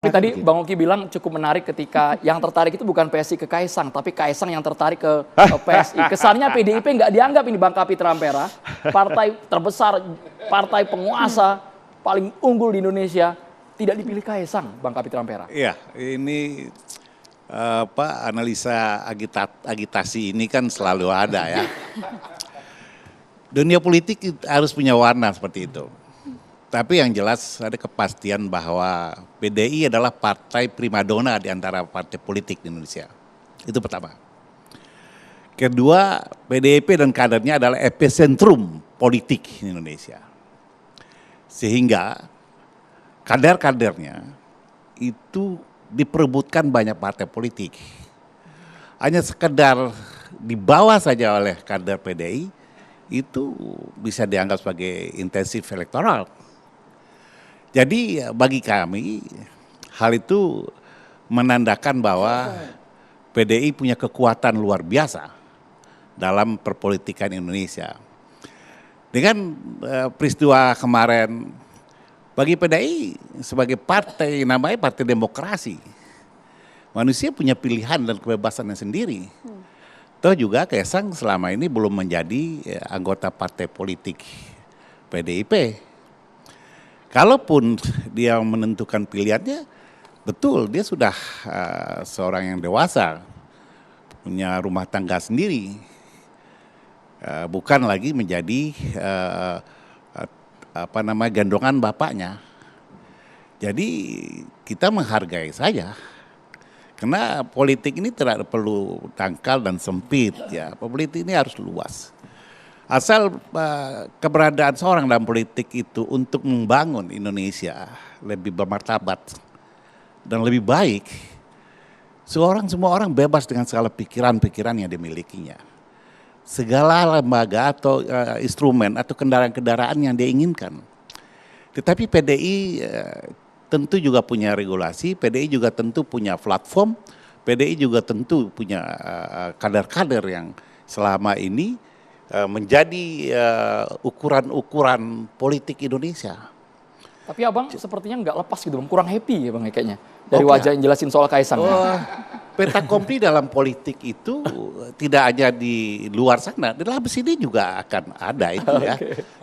Tapi tadi Bang Oki bilang cukup menarik ketika yang tertarik itu bukan PSI ke Kaisang, tapi Kaisang yang tertarik ke PSI. Kesannya PDIP nggak dianggap ini Bang Kapitra Ampera, partai terbesar, partai penguasa, paling unggul di Indonesia, tidak dipilih Kaisang, Bang Kapitra Ampera. Iya, ini analisa agitasi ini kan selalu ada ya. Dunia politik harus punya warna seperti itu. Tapi yang jelas ada kepastian bahwa PDI adalah partai primadona di antara partai politik di Indonesia. Itu pertama. Kedua, PDIP dan kadernya adalah epicentrum politik di Indonesia. Sehingga kader-kadernya itu diperebutkan banyak partai politik. Hanya sekedar dibawa saja oleh kader PDI, itu bisa dianggap sebagai intensif elektoral. Jadi bagi kami hal itu menandakan bahwa PDI punya kekuatan luar biasa dalam perpolitikan Indonesia. Dengan peristiwa kemarin, bagi PDI sebagai partai, namanya partai demokrasi, manusia punya pilihan dan kebebasannya sendiri. Toh juga Kaisang selama ini belum menjadi anggota partai politik PDIP. Kalaupun dia menentukan pilihannya, betul dia sudah seorang yang dewasa, punya rumah tangga sendiri, bukan lagi menjadi gendongan bapaknya. Jadi kita menghargai saja, karena politik ini tidak perlu dangkal dan sempit ya, politik ini harus luas. Asal keberadaan seorang dalam politik itu untuk membangun Indonesia lebih bermartabat dan lebih baik, semua orang bebas dengan segala pikiran-pikiran yang dimilikinya. Segala lembaga atau instrumen atau kendaraan-kendaraan yang dia inginkan. Tetapi PDI tentu juga punya regulasi, PDI juga tentu punya platform, PDI juga tentu punya kader-kader yang selama ini menjadi ukuran-ukuran politik Indonesia. Tapi abang sepertinya nggak lepas gitu, kurang happy ya bang kayaknya dari wajah yang jelasin soal Kaisang. Peta kompli dalam politik itu tidak hanya di luar sana, di dalam sini juga akan ada itu ya.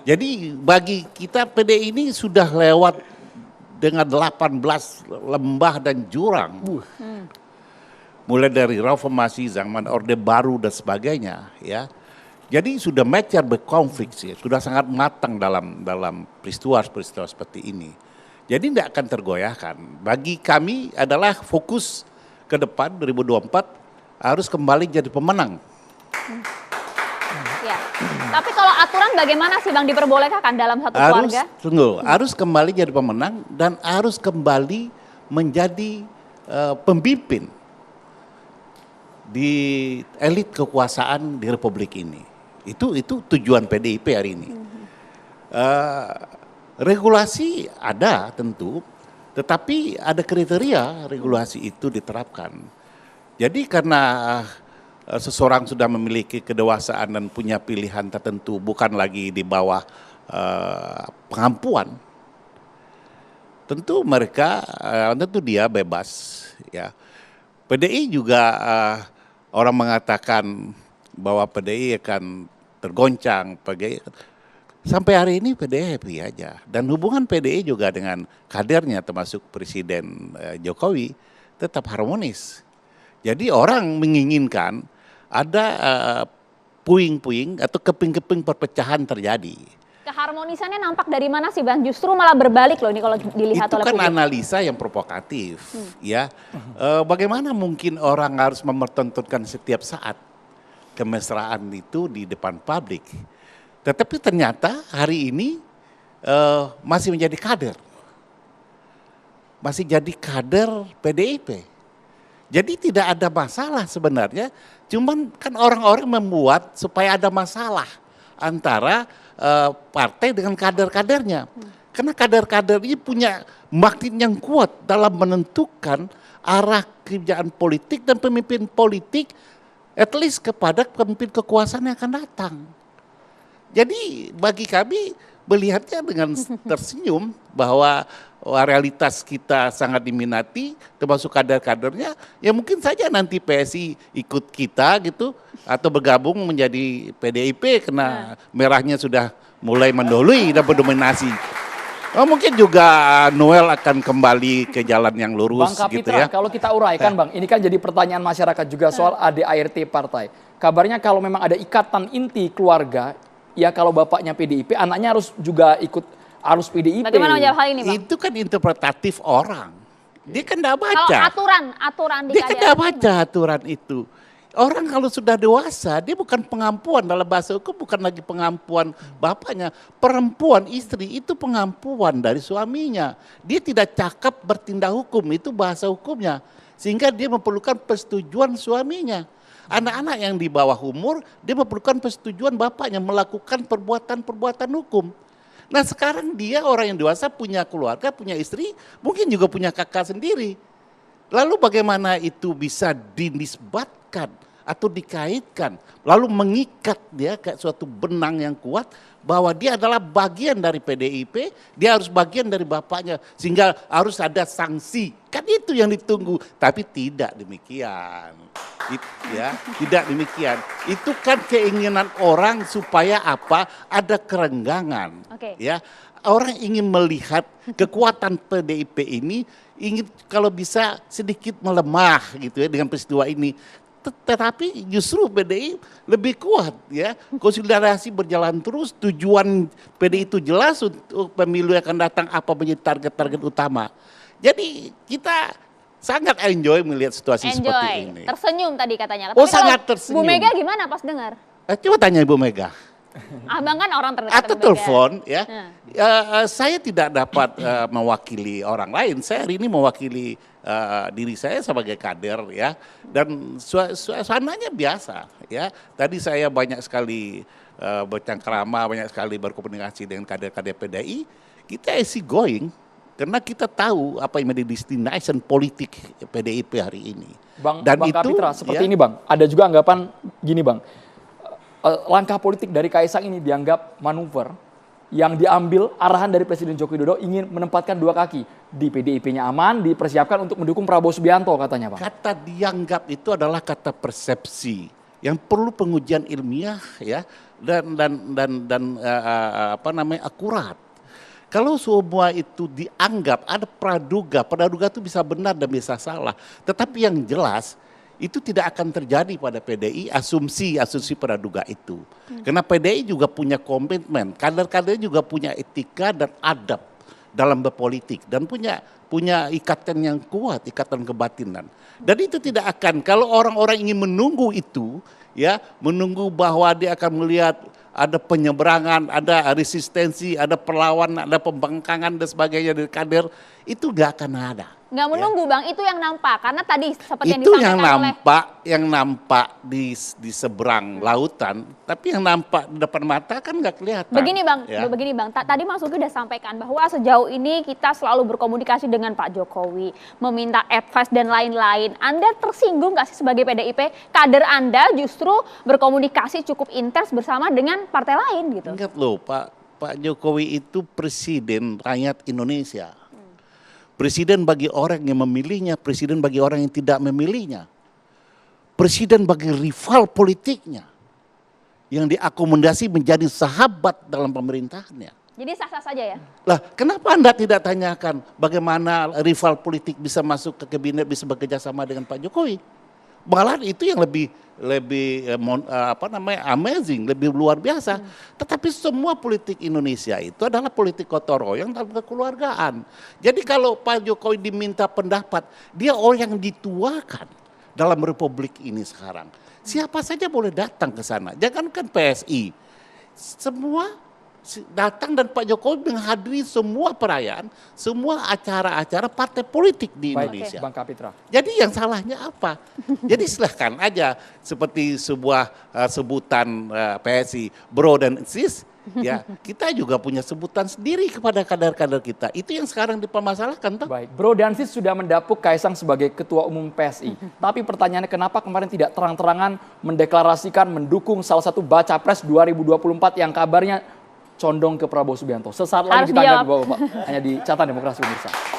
Jadi bagi kita PDI ini sudah lewat dengan 18 lembah dan jurang. Mulai dari reformasi, zaman Orde Baru dan sebagainya ya. Jadi sudah mature berkonflik sih, sudah sangat matang dalam peristiwa-peristiwa seperti ini. Jadi tidak akan tergoyahkan. Bagi kami adalah fokus ke depan 2024 harus kembali jadi pemenang. Ya. Tapi kalau aturan bagaimana sih Bang, diperbolehkan dalam satu keluarga? Harus kembali jadi pemenang dan harus kembali menjadi pemimpin di elit kekuasaan di Republik ini. Itu tujuan PDIP hari ini. Regulasi ada tentu, tetapi ada kriteria regulasi itu diterapkan. Jadi karena seseorang sudah memiliki kedewasaan dan punya pilihan tertentu, bukan lagi di bawah pengampuan, tentu dia bebas. Ya, PDI juga orang mengatakan bahwa PDI akan tergoncang, sampai hari ini PDI happy aja. Dan hubungan PDI juga dengan kadernya termasuk Presiden Jokowi tetap harmonis. Jadi orang menginginkan ada puing-puing atau keping-keping perpecahan terjadi. Keharmonisannya nampak dari mana sih Bang? Justru malah berbalik loh ini kalau dilihat oleh publik. Itu kan analisa yang provokatif ya. Bagaimana mungkin orang harus mempertontonkan setiap saat kemesraan itu di depan publik. Tetapi ternyata hari ini masih menjadi kader. Masih jadi kader PDIP. Jadi tidak ada masalah sebenarnya. Cuman kan orang-orang membuat supaya ada masalah antara partai dengan kader-kadernya. Karena kader-kader ini punya magnet yang kuat dalam menentukan arah kebijakan politik dan pemimpin politik at least kepada pemimpin kekuasaan yang akan datang. Jadi bagi kami melihatnya dengan tersenyum bahwa realitas kita sangat diminati, termasuk kader-kadernya, ya mungkin saja nanti PSI ikut kita gitu, atau bergabung menjadi PDIP karena merahnya sudah mulai mendului dan berdominasi. Mungkin juga Noel akan kembali ke jalan yang lurus Bang gitu Kapitra, ya. kalau kita uraikan Bang, ini kan jadi pertanyaan masyarakat juga soal ADART partai. Kabarnya kalau memang ada ikatan inti keluarga, ya kalau bapaknya PDIP, anaknya harus juga ikut arus PDIP. Bagaimana menjawab hal ini, Bang? Itu kan interpretatif orang. Dia kan tidak Kalau baca. aturan di Dia kan tidak KDRT baca aturan itu. Orang kalau sudah dewasa, dia bukan pengampuan dalam bahasa hukum, bukan lagi pengampuan bapaknya. Perempuan, istri itu pengampuan dari suaminya. Dia tidak cakap bertindak hukum, itu bahasa hukumnya. Sehingga dia memerlukan persetujuan suaminya. Anak-anak yang di bawah umur, dia memerlukan persetujuan bapaknya melakukan perbuatan-perbuatan hukum. Nah sekarang dia orang yang dewasa, punya keluarga, punya istri, mungkin juga punya kakak sendiri. Lalu bagaimana itu bisa dinisbatkan atau dikaitkan, lalu mengikat dia ke suatu benang yang kuat bahwa dia adalah bagian dari PDIP, dia harus bagian dari bapaknya, sehingga harus ada sanksi. Kan itu yang ditunggu, tapi tidak demikian. Tidak demikian. Itu kan keinginan orang supaya apa? Ada kerenggangan. Oke. Ya, orang ingin melihat kekuatan PDIP ini, ingin kalau bisa sedikit melemah gitu ya dengan peristiwa ini. Tetapi justru PDI lebih kuat ya, konsolidasi berjalan terus, tujuan PDI itu jelas untuk pemilu yang akan datang apa menjadi target-target utama. Jadi kita sangat enjoy melihat situasi seperti ini. Tersenyum tadi katanya. Oh, Tapi sangat kalau tersenyum. Bu Mega gimana pas dengar? Coba tanya Ibu Mega. Abang kan orang terdekat Atau Bu Mega. telepon ya. Saya tidak dapat mewakili orang lain. Saya hari ini mewakili diri saya sebagai kader ya. Dan suasananya biasa ya. Tadi saya banyak sekali bercengkrama, banyak sekali berkomunikasi dengan kader-kader PDI. Kita easy going karena kita tahu apa yang menjadi destination politik PDIP hari ini. Bang itu Kapitra, seperti ya, ini Bang, ada juga anggapan gini Bang, langkah politik dari Kaisang ini dianggap manuver yang diambil arahan dari Presiden Joko Widodo ingin menempatkan dua kaki di PDIP-nya aman, dipersiapkan untuk mendukung Prabowo Subianto katanya Bang. kata dianggap itu adalah kata persepsi yang perlu pengujian ilmiah ya dan akurat. Kalau semua itu dianggap ada praduga itu bisa benar dan bisa salah. Tetapi yang jelas itu tidak akan terjadi pada PDI asumsi praduga itu. Karena PDI juga punya komitmen, kader-kader juga punya etika dan adab dalam berpolitik dan punya ikatan yang kuat, ikatan kebatinan. Dan itu tidak akan, kalau orang-orang ingin menunggu itu, ya, menunggu bahwa dia akan melihat ada penyeberangan, ada resistensi, ada perlawanan, ada pembangkangan dan sebagainya dari kader, itu nggak akan ada. Nggak menunggu Bang, itu yang nampak. Karena tadi seperti yang Itu disampaikan yang nampak di seberang lautan, tapi yang nampak di depan mata kan nggak kelihatan. Begini Bang, ya. Tadi Mas Ugi udah sampaikan bahwa sejauh ini kita selalu berkomunikasi dengan Pak Jokowi, meminta advice dan lain-lain. Anda tersinggung nggak sih sebagai PDIP, kader Anda justru berkomunikasi cukup intens bersama dengan partai lain gitu? Ingat loh, Pak Jokowi itu presiden rakyat Indonesia. Presiden bagi orang yang memilihnya, presiden bagi orang yang tidak memilihnya. Presiden bagi rival politiknya. Yang diakomodasi menjadi sahabat dalam pemerintahannya. Jadi sah-sah saja ya? Lah, kenapa Anda tidak tanyakan bagaimana rival politik bisa masuk ke kabinet, bisa bekerja sama dengan Pak Jokowi? Malah itu yang lebih amazing, lebih luar biasa. Tetapi semua politik Indonesia itu adalah politik gotong royong dalam kekeluargaan. Jadi kalau Pak Jokowi diminta pendapat, dia orang yang dituakan dalam republik ini sekarang. Siapa saja boleh datang ke sana. Jangankan PSI, semua datang dan Pak Jokowi menghadiri semua perayaan, semua acara-acara partai politik di Indonesia. Bang Kapitra. Jadi yang salahnya apa? Jadi silahkan aja seperti sebuah sebutan PSI, bro dan sis, ya kita juga punya sebutan sendiri kepada kader-kader kita. Itu yang sekarang dipermasalahkan. Baik, Bro dan sis sudah mendapuk Kaisang sebagai Ketua Umum PSI. Tapi pertanyaannya kenapa kemarin tidak terang-terangan mendeklarasikan mendukung salah satu baca pres 2024 yang kabarnya condong ke Prabowo Subianto. Sesaat Harus lagi ditanggapi dijawab. Bapak-Bapak. Hanya di Catatan Demokrasi pemirsa.